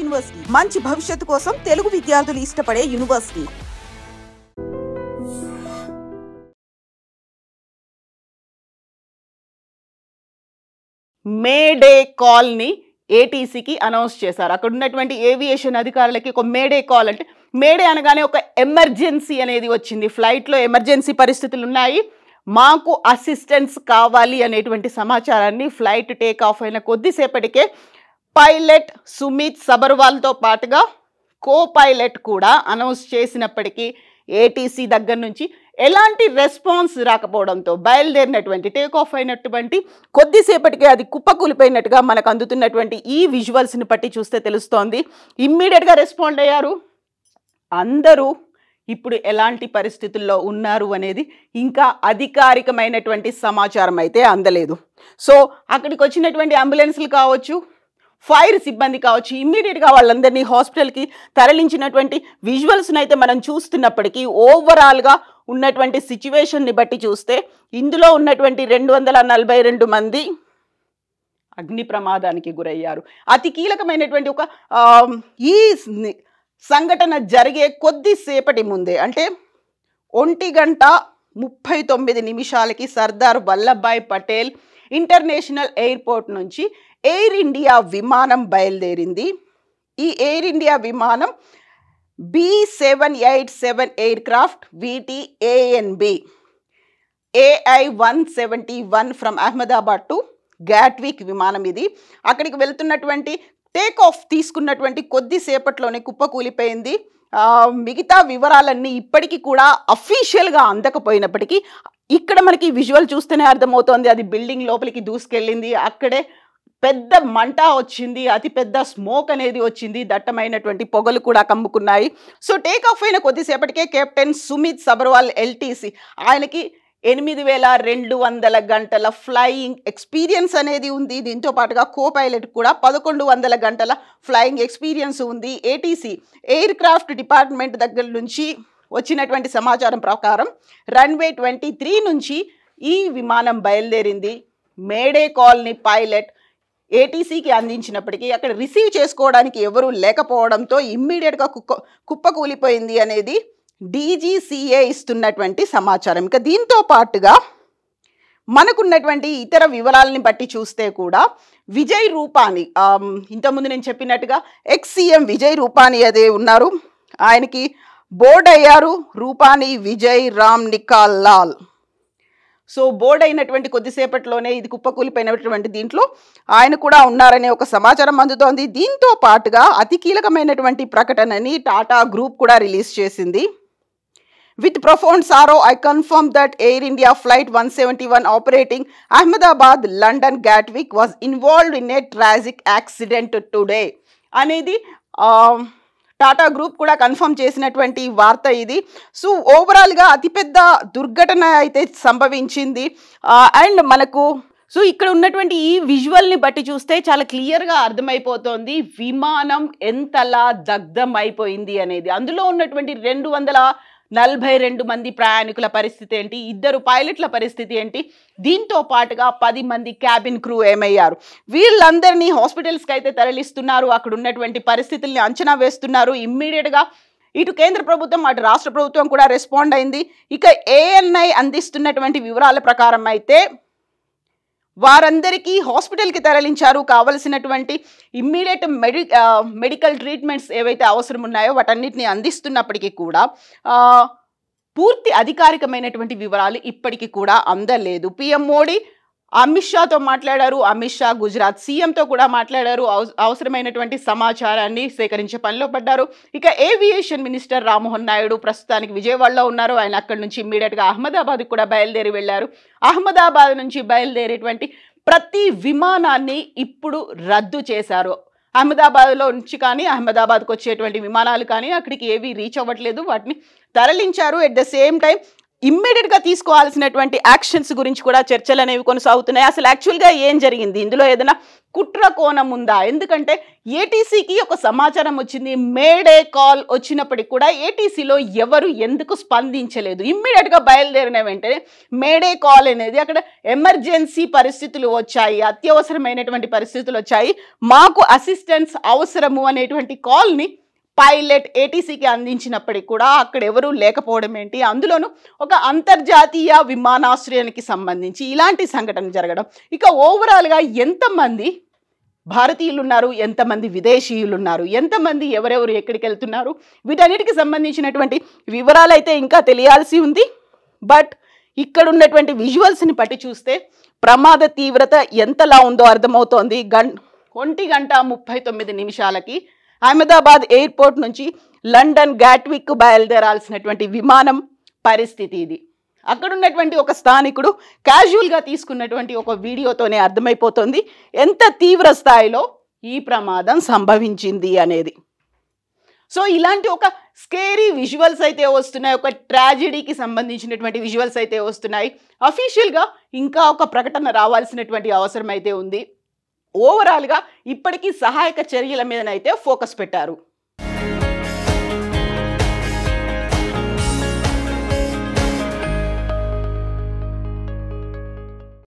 University మంచి భవిష్యత్తు కోసం తెలుగు విద్యార్థులు ఇష్టపడే యూనివర్సిటీ. మే డే కాల్ ని ఏటీసీకి అనౌన్స్ చేశారు. అక్కడ ఉన్నటువంటి ఏవియేషన్ అధికారులకి ఒక మేడే కాల్, అంటే మేడే అనగానే ఒక ఎమర్జెన్సీ అనేది వచ్చింది. ఫ్లైట్లో ఎమర్జెన్సీ పరిస్థితులు ఉన్నాయి, మాకు అసిస్టెన్స్ కావాలి అనేటువంటి సమాచారాన్ని ఫ్లైట్ టేక్ ఆఫ్ అయిన కొద్దిసేపటికే పైలట్ సుమిత్ సబర్వాల్తో పాటుగా కో పైలట్ కూడా అనౌన్స్ చేసినప్పటికీ ఏటీసీ దగ్గర నుంచి ఎలాంటి రెస్పాన్స్ రాకపోవడంతో బయలుదేరినటువంటి టేక్ ఆఫ్ అయినటువంటి కొద్దిసేపటికే అది కుప్పకూలిపోయినట్టుగా మనకు అందుతున్నటువంటి ఈ విజువల్స్ని బట్టి చూస్తే తెలుస్తోంది. ఇమ్మీడియట్గా రెస్పాండ్ అయ్యారు అందరూ. ఇప్పుడు ఎలాంటి పరిస్థితుల్లో ఉన్నారు అనేది ఇంకా అధికారికమైనటువంటి సమాచారం అయితే అందలేదు. సో అక్కడికి వచ్చినటువంటి అంబులెన్స్లు కావచ్చు, ఫైర్ సిబ్బంది కావచ్చు, ఇమ్మీడియట్గా వాళ్ళందరినీ హాస్పిటల్కి తరలించినటువంటి విజువల్స్ని అయితే మనం చూస్తున్నప్పటికీ ఓవరాల్గా ఉన్నటువంటి సిచ్యువేషన్ని బట్టి చూస్తే ఇందులో ఉన్నటువంటి 242 మంది అగ్ని ప్రమాదానికి గురయ్యారు. అతి కీలకమైనటువంటి ఒక ఈ సంఘటన జరిగే కొద్దిసేపటి ముందే, అంటే 1:39 సర్దార్ వల్లభాయ్ పటేల్ ఇంటర్నేషనల్ ఎయిర్పోర్ట్ నుంచి ఎయిర్ ఇండియా విమానం బయలుదేరింది. ఈ ఎయిర్ ఇండియా విమానం B787 aircraft VTANB AI-171 from Ahmedabad to Gatwick విమానం. ఇది అక్కడికి వెళ్తున్నటువంటి టేక్ ఆఫ్ తీసుకున్నటువంటి కొద్దిసేపట్లోనే కుప్పకూలిపోయింది. మిగతా వివరాలన్నీ ఇప్పటికీ కూడా అఫీషియల్గా అందకపోయినప్పటికీ ఇక్కడ మనకి విజువల్ చూస్తేనే అర్థమవుతోంది అది బిల్డింగ్ లోపలికి దూసుకెళ్ళింది. అక్కడే పెద్ద మంట వచ్చింది, అతి పెద్ద స్మోక్ అనేది వచ్చింది, దట్టమైనటువంటి పొగలు కూడా కమ్ముకున్నాయి. సో టేక్ ఆఫ్ అయిన కొద్దిసేపటికే కెప్టెన్ సుమిత్ సబర్వాల్ LTC ఆయనకి 8200 గంటల ఫ్లయింగ్ ఎక్స్పీరియన్స్ అనేది ఉంది. దీంతో పాటుగా కో పైలట్ కూడా 1100 గంటల ఫ్లయింగ్ ఎక్స్పీరియన్స్ ఉంది. ఏటీసీ ఎయిర్ క్రాఫ్ట్ డిపార్ట్మెంట్ దగ్గర నుంచి వచ్చినటువంటి సమాచారం ప్రకారం రన్వే 23 నుంచి ఈ విమానం బయలుదేరింది. మేడే కాల్ని పైలట్ ఏటీసీకి అందించినప్పటికీ అక్కడ రిసీవ్ చేసుకోవడానికి ఎవరూ లేకపోవడంతో ఇమ్మీడియట్గా కుప్పకూలిపోయింది అనేది DGCA ఇస్తున్నటువంటి సమాచారం. ఇక దీంతో పాటుగా మనకున్నటువంటి ఇతర వివరాలని బట్టి చూస్తే కూడా విజయ్ రూపానీ, ఇంతకుముందు నేను చెప్పినట్టుగా ex-CM విజయ్ రూపానీ అదే ఉన్నారు. ఆయనకి బోర్డ్ అయ్యారు రూపానీ విజయ్ రామ్ నికాల్ లాల్. సో బోర్డ్ అయినటువంటి కొద్దిసేపట్లోనే ఇది కుప్పకూలిపోయినటువంటి దీంట్లో ఆయన కూడా ఉన్నారనే ఒక సమాచారం అందుతోంది. దీంతో పాటుగా అతి కీలకమైనటువంటి ప్రకటనని టాటా గ్రూప్ కూడా రిలీజ్ చేసింది. With profound sorrow, I confirm that Air India Flight 171 operating Ahmedabad, London, Gatwick was involved in a tragic accident today. అనేది టాటా గ్రూప్ కూడా కన్ఫర్మ్ చేసినటువంటి వార్త ఇది. సో ఓవరాల్గా అతిపెద్ద దుర్ఘటన అయితే సంభవించింది. అండ్ మనకు సో ఇక్కడ ఉన్నటువంటి ఈ విజువల్ని బట్టి చూస్తే చాలా క్లియర్గా అర్థమైపోతుంది విమానం ఎంతలా దగ్ధం అయిపోయింది అనేది. అందులో ఉన్నటువంటి 242 మంది ప్రయాణికుల పరిస్థితి ఏంటి, 2 పైలట్ల పరిస్థితి ఏంటి, దీంతో పాటుగా 10 మంది క్యాబిన్ క్రూ ఏమయ్యారు, వీళ్ళందరినీ హాస్పిటల్స్కి అయితే తరలిస్తున్నారు. అక్కడ ఉన్నటువంటి పరిస్థితుల్ని అంచనా వేస్తున్నారు. ఇమ్మీడియట్గా ఇటు కేంద్ర ప్రభుత్వం అటు రాష్ట్ర ప్రభుత్వం కూడా రెస్పాండ్ అయింది. ఇక ANI అందిస్తున్నటువంటి వివరాల ప్రకారం అయితే వారందరికీ హాస్పిటల్కి తరలించారు. కావలసినటువంటి ఇమ్మీడియట్ మెడికల్ ట్రీట్మెంట్స్ ఏవైతే అవసరం ఉన్నాయో వాటన్నిటిని అందిస్తున్నప్పటికీ కూడా పూర్తి అధికారికమైనటువంటి వివరాలు ఇప్పటికీ కూడా అందలేదు. PM మోడీ అమిత్ షాతో మాట్లాడారు. అమిత్ షా గుజరాత్ CMతో కూడా మాట్లాడారు. అవసరమైనటువంటి సమాచారాన్ని సేకరించే పనిలో పడ్డారు. ఇక ఏవియేషన్ మినిస్టర్ రామ్మోహన్ నాయుడు ప్రస్తుతానికి విజయవాడలో ఉన్నారు. ఆయన అక్కడి నుంచి ఇమ్మీడియట్గా అహ్మదాబాద్కి కూడా బయలుదేరి వెళ్ళారు. అహ్మదాబాద్ నుంచి బయలుదేరేటువంటి ప్రతి విమానాన్ని ఇప్పుడు రద్దు చేశారు. అహ్మదాబాద్లో నుంచి కానీ అహ్మదాబాద్కి వచ్చేటువంటి విమానాలు కానీ అక్కడికి ఏవి రీచ్ అవ్వట్లేదు, వాటిని తరలించారు. ఎట్ ద సేమ్ టైం ఇమ్మీడియట్గా తీసుకోవాల్సినటువంటి యాక్షన్స్ గురించి కూడా చర్చలు అనేవి కొనసాగుతున్నాయి. అసలు యాక్చువల్గా ఏం జరిగింది, ఇందులో ఏదైనా కుట్ర కోణం ఉందా? ఎందుకంటే ఏటీసీకి ఒక సమాచారం వచ్చింది, మేడే కాల్ వచ్చినప్పటికి కూడా ఏటీసీలో ఎవరు ఎందుకు స్పందించలేదు. ఇమ్మీడియట్గా బయలుదేరిన వెంటనే మేడే కాల్ అనేది అక్కడ ఎమర్జెన్సీ పరిస్థితులు వచ్చాయి, అత్యవసరమైనటువంటి పరిస్థితులు వచ్చాయి, మాకు అసిస్టెన్స్ అవసరము అనేటువంటి కాల్ని పైలట్ ఏటీసీకి అందించినప్పటికీ కూడా అక్కడ ఎవరూ లేకపోవడం ఏంటి, అందులోనూ ఒక అంతర్జాతీయ విమానాశ్రయానికి సంబంధించి ఇలాంటి సంఘటన జరగడం. ఇక ఓవరాల్గా ఎంతమంది భారతీయులు ఉన్నారు, ఎంతమంది విదేశీయులు ఉన్నారు, ఎంతమంది ఎవరెవరు ఎక్కడికి వెళ్తున్నారు, వీటన్నిటికి సంబంధించినటువంటి వివరాలు అయితే ఇంకా తెలియాల్సి ఉంది. బట్ ఇక్కడ ఉన్నటువంటి విజువల్స్ని బట్టి చూస్తే ప్రమాద తీవ్రత ఎంతలా ఉందో అర్థమవుతోంది. 1:39 అహ్మదాబాద్ ఎయిర్పోర్ట్ నుంచి లండన్ గాట్విక్ బయలుదేరాల్సినటువంటి విమానం పరిస్థితి ఇది. అక్కడ ఉన్నటువంటి ఒక స్థానికుడు క్యాజువల్గా తీసుకున్నటువంటి ఒక వీడియోతోనే అర్థమైపోతుంది ఎంత తీవ్ర స్థాయిలో ఈ ప్రమాదం సంభవించింది అనేది. సో ఇలాంటి ఒక స్కేరీ విజువల్స్ అయితే వస్తున్నాయి, ఒక ట్రాజెడీకి సంబంధించినటువంటి విజువల్స్ అయితే వస్తున్నాయి. అఫీషియల్గా ఇంకా ఒక ప్రకటన రావాల్సినటువంటి అవసరం అయితే ఉంది. ఓవరాల్గా ఇప్పటికీ సహాయక చర్యల మీదనైతే ఫోకస్ పెట్టారు.